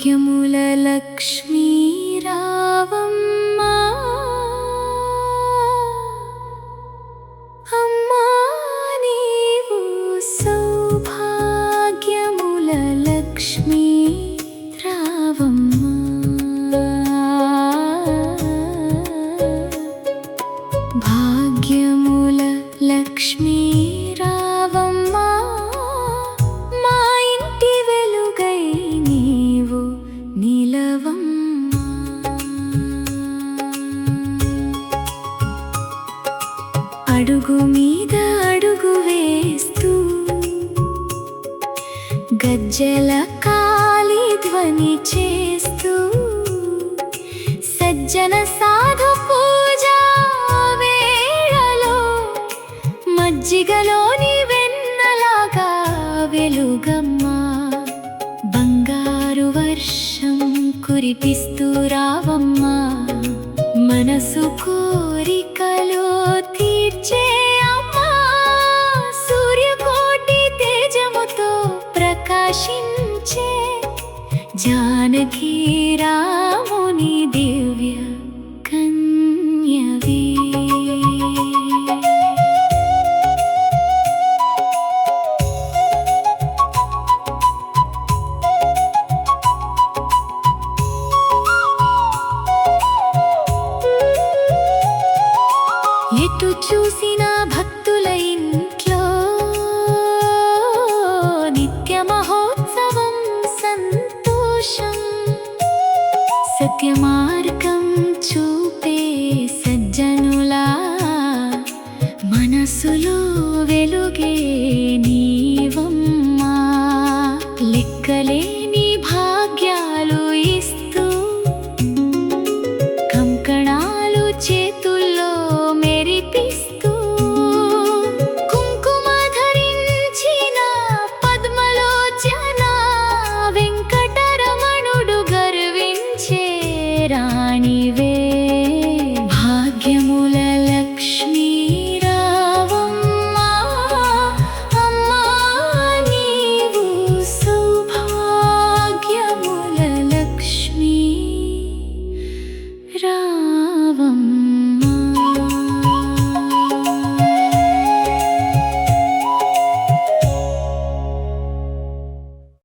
భాగ్యముల లక్ష్మీ రావమ్మా అమ్మా నీవు సౌభాగ్యముల లక్ష్మీ రావమ్మా భాగ్యముల లక్ష్మీ రావమ్మా మా ఇంటి వెలుగై నీవు నిలవమ్మా అడుగు మీద అడుగు వేస్తూ గజ్జెల కాలి ధ్వని చేస్తూ సజ్జన సాధు పూజా వేళలో మజ్జిగలోని వెన్నలాగా వెలుగమ్మా బంగారు వర్షం కురిపిస్తూ రావమ్మా మనసు కోరికలు తీర్చే అమ్మా సూర్యకోటి తేజముతో ప్రకాశించే జానకి రాముని దివ్య కన్యవే ఎటు చూసినా భక్తుల ఇంట్లో నిత్య మహోత్సవం సంతోషం సత్యమా